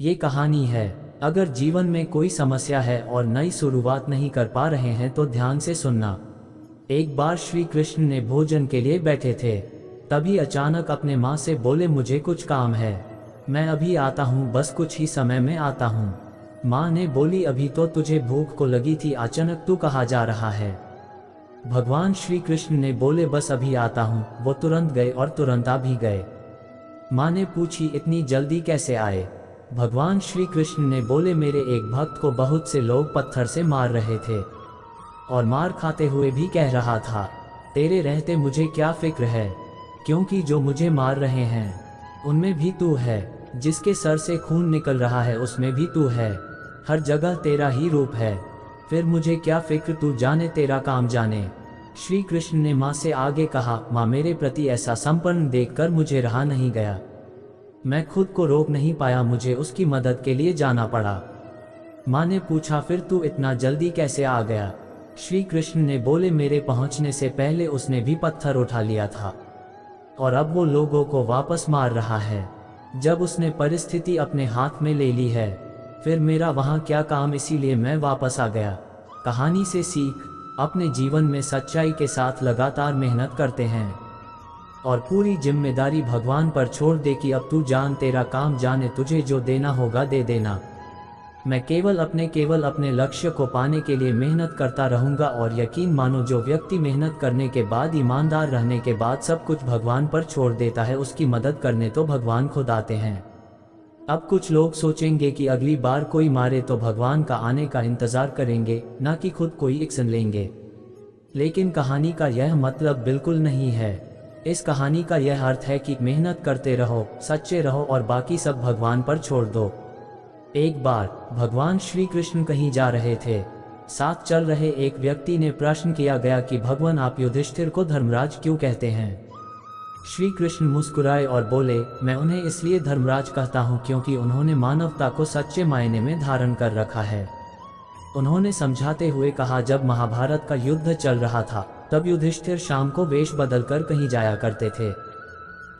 ये कहानी है। अगर जीवन में कोई समस्या है और नई शुरुआत नहीं कर पा रहे हैं तो ध्यान से सुनना। एक बार श्री कृष्ण ने भोजन के लिए बैठे थे, तभी अचानक अपने माँ से बोले, मुझे कुछ काम है, मैं अभी आता हूँ, बस कुछ ही समय में आता हूँ। माँ ने बोली, अभी तो तुझे भूख को लगी थी, अचानक तू कहाँ जा रहा है? भगवान श्री कृष्ण ने बोले, बस अभी आता हूँ। वो तुरंत गए और तुरंत आ भी गए। माँ ने पूछी, इतनी जल्दी कैसे आए? भगवान श्री कृष्ण ने बोले, मेरे एक भक्त को बहुत से लोग पत्थर से मार रहे थे और मार खाते हुए भी कह रहा था, तेरे रहते मुझे क्या फिक्र है, क्योंकि जो मुझे मार रहे हैं उनमें भी तू है, जिसके सर से खून निकल रहा है उसमें भी तू है, हर जगह तेरा ही रूप है, फिर मुझे क्या फिक्र, तू जाने तेरा काम जाने। श्री कृष्ण ने माँ से आगे कहा, माँ मेरे प्रति ऐसा समर्पण देखकर मुझे रहा नहीं गया, मैं खुद को रोक नहीं पाया, मुझे उसकी मदद के लिए जाना पड़ा। माँ ने पूछा, फिर तू इतना जल्दी कैसे आ गया? श्री कृष्ण ने बोले, मेरे पहुंचने से पहले उसने भी पत्थर उठा लिया था और अब वो लोगों को वापस मार रहा है। जब उसने परिस्थिति अपने हाथ में ले ली है, फिर मेरा वहाँ क्या काम, इसीलिए मैं वापस आ गया। कहानी से सीख, अपने जीवन में सच्चाई के साथ लगातार मेहनत करते हैं और पूरी जिम्मेदारी भगवान पर छोड़ दे कि अब तू जान, तेरा काम जाने, तुझे जो देना होगा दे देना। मैं केवल अपने लक्ष्य को पाने के लिए मेहनत करता रहूंगा और यकीन मानो, जो व्यक्ति मेहनत करने के बाद, ईमानदार रहने के बाद सब कुछ भगवान पर छोड़ देता है, उसकी मदद करने तो भगवान खुद आते हैं। अब कुछ लोग सोचेंगे कि अगली बार कोई मारे तो भगवान का आने का इंतजार करेंगे, ना कि खुद कोई एक्शन लेंगे। लेकिन कहानी का यह मतलब बिल्कुल नहीं है। इस कहानी का यह अर्थ है कि मेहनत करते रहो, सच्चे रहो और बाकी सब भगवान पर छोड़ दो। एक बार भगवान श्री कृष्ण कहीं जा रहे थे। साथ चल रहे एक व्यक्ति ने प्रश्न किया गया कि भगवान, आप युधिष्ठिर को धर्मराज क्यों कहते हैं? श्री कृष्ण मुस्कुराए और बोले, मैं उन्हें इसलिए धर्मराज कहता हूँ क्योंकि उन्होंने मानवता को सच्चे मायने में धारण कर रखा है। उन्होंने समझाते हुए कहा, जब महाभारत का युद्ध चल रहा था तब युधिष्ठिर शाम को वेश बदलकर कहीं जाया करते थे।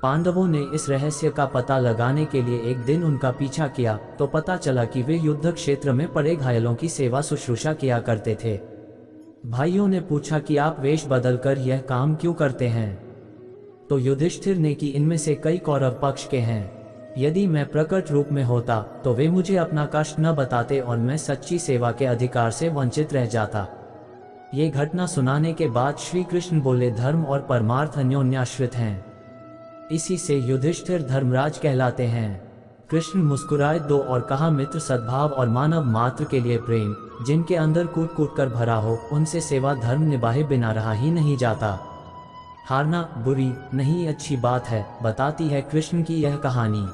पांडवों ने इस रहस्य का पता लगाने के लिए एक दिन उनका पीछा किया तो पता चला कि वे युद्ध क्षेत्र में पड़े घायलों की सेवा शुश्रूषा किया करते थे। भाइयों ने पूछा कि आप वेश बदलकर यह काम क्यों करते हैं? तो युधिष्ठिर ने कि इनमें से कई कौरव पक्ष के हैं, यदि मैं प्रकट रूप में होता तो वे मुझे अपना कष्ट न बताते और मैं सच्ची सेवा के अधिकार से वंचित रह जाता। ये घटना सुनाने के बाद श्री कृष्ण बोले, धर्म और परमार्थ अन्योन्याश्रित हैं, इसी से युधिष्ठिर धर्मराज कहलाते हैं। कृष्ण मुस्कुराए दो और कहा, मित्र, सद्भाव और मानव मात्र के लिए प्रेम जिनके अंदर कूट कूट कर भरा हो, उनसे सेवा धर्म निभाए बिना रहा ही नहीं जाता। हारना बुरी नहीं, अच्छी बात है, बताती है कृष्ण की यह कहानी।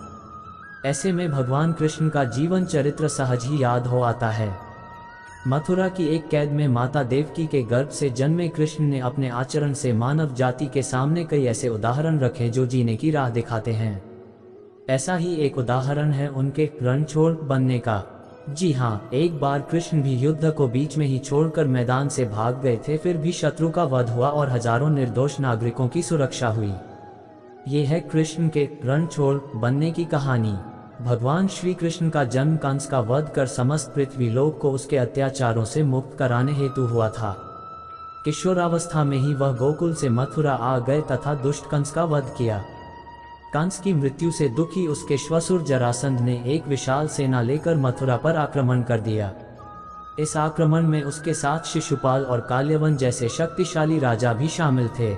ऐसे में भगवान कृष्ण का जीवन चरित्र सहज ही याद हो आता है। मथुरा की एक कैद में माता देवकी के गर्भ से जन्मे कृष्ण ने अपने आचरण से मानव जाति के सामने कई ऐसे उदाहरण रखे जो जीने की राह दिखाते हैं। ऐसा ही एक उदाहरण है उनके रणछोड़ बनने का। जी हाँ, एक बार कृष्ण भी युद्ध को बीच में ही छोड़कर मैदान से भाग गए थे, फिर भी शत्रु का वध हुआ और हजारों निर्दोष नागरिकों की सुरक्षा हुई। ये है कृष्ण के रणछोड़ बनने की कहानी। भगवान श्री कृष्ण का जन्म कंस का वध कर समस्त पृथ्वी लोक को उसके अत्याचारों से मुक्त कराने हेतु हुआ था। किशोरावस्था में ही वह गोकुल से मथुरा आ गए तथा दुष्ट कंस का वध किया। कंस की मृत्यु से दुखी उसके श्वशुर जरासंध ने एक विशाल सेना लेकर मथुरा पर आक्रमण कर दिया। इस आक्रमण में उसके साथ शिशुपाल और काल्यवन जैसे शक्तिशाली राजा भी शामिल थे।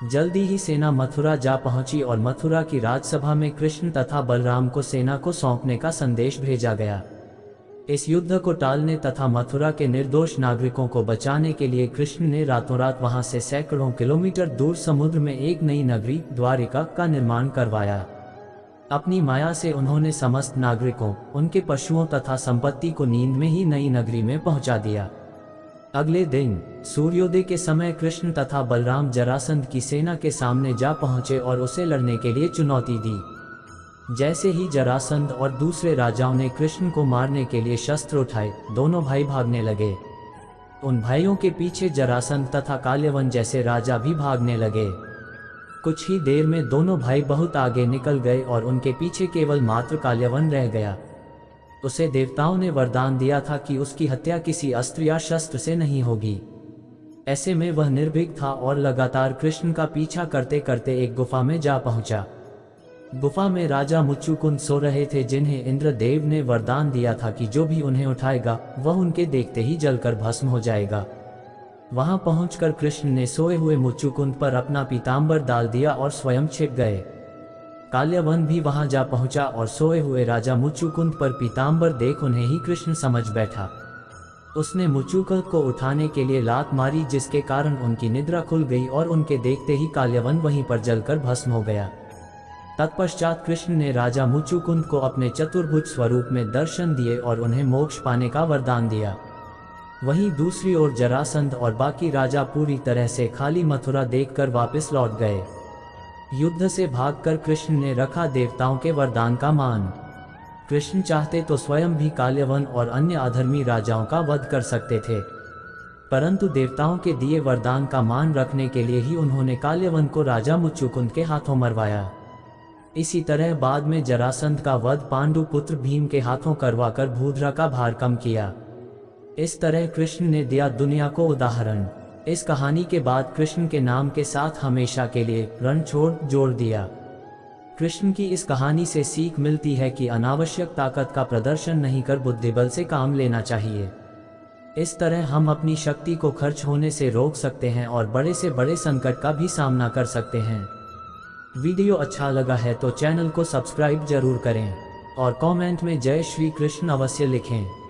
जल्दी ही सेना मथुरा जा पहुंची और मथुरा की राजसभा में कृष्ण तथा बलराम को सेना को सौंपने का संदेश भेजा गया। इस युद्ध को टालने तथा मथुरा के निर्दोष नागरिकों को बचाने के लिए कृष्ण ने रातों रात वहां से सैकड़ों किलोमीटर दूर समुद्र में एक नई नगरी द्वारिका का निर्माण करवाया। अपनी माया से उन्होंने समस्त नागरिकों, उनके पशुओं तथा संपत्ति को नींद में ही नई नगरी में पहुंचा दिया। अगले दिन सूर्योदय के समय कृष्ण तथा बलराम जरासंध की सेना के सामने जा पहुंचे और उसे लड़ने के लिए चुनौती दी। जैसे ही जरासंध और दूसरे राजाओं ने कृष्ण को मारने के लिए शस्त्र उठाए, दोनों भाई भागने लगे। उन भाइयों के पीछे जरासंध तथा काल्यवन जैसे राजा भी भागने लगे। कुछ ही देर में दोनों भाई बहुत आगे निकल गए और उनके पीछे केवल मात्र काल्यवन रह गया। उसे देवताओं ने वरदान दिया था कि उसकी हत्या किसी अस्त्र या शस्त्र से नहीं होगी। ऐसे में वह निर्भीक था और लगातार कृष्ण का पीछा करते करते एक गुफा में जा पहुंचा। गुफा में राजा मुच्चुकुंद सो रहे थे, जिन्हें इंद्रदेव ने वरदान दिया था कि जो भी उन्हें उठाएगा वह उनके देखते ही जलकर भस्म हो जाएगा। वहां पहुंचकर कृष्ण ने सोए हुए मुच्चुकुंद पर अपना पीताम्बर डाल दिया और स्वयं छिप गए। काल्यवन भी वहां जा पहुंचा और सोए हुए राजा मुच्चुकुंद पर पीताम्बर देख उन्हें ही कृष्ण समझ बैठा। उसने मुच्चुकुंद को उठाने के लिए लात मारी, जिसके कारण उनकी निद्रा खुल गई और उनके देखते ही काल्यवन वहीं पर जलकर भस्म हो गया। तत्पश्चात कृष्ण ने राजा मुच्चुकुंद को अपने चतुर्भुज स्वरूप में दर्शन दिए और उन्हें मोक्ष पाने का वरदान दिया। वहीं दूसरी ओर जरासंध और बाकी राजा पूरी तरह से खाली मथुरा देखकर वापस लौट गए। युद्ध से भागकर कृष्ण ने रखा देवताओं के वरदान का मान। कृष्ण चाहते तो स्वयं भी काल्यवन और अन्य अधर्मी राजाओं का वध कर सकते थे, परंतु देवताओं के दिए वरदान का मान रखने के लिए ही उन्होंने काल्यवन को राजा मुच्चुकुंद के हाथों मरवाया। इसी तरह बाद में जरासंध का वध पांडु पुत्र भीम के हाथों करवाकर भूधरा का भार कम किया। इस तरह कृष्ण ने दिया दुनिया को उदाहरण। इस कहानी के बाद कृष्ण के नाम के साथ हमेशा के लिए रणछोड़ जोड़ दिया। कृष्ण की इस कहानी से सीख मिलती है कि अनावश्यक ताकत का प्रदर्शन नहीं कर बुद्धिबल से काम लेना चाहिए। इस तरह हम अपनी शक्ति को खर्च होने से रोक सकते हैं और बड़े से बड़े संकट का भी सामना कर सकते हैं। वीडियो अच्छा लगा है तो चैनल को सब्सक्राइब जरूर करें और कमेंट में जय श्री कृष्ण अवश्य लिखें।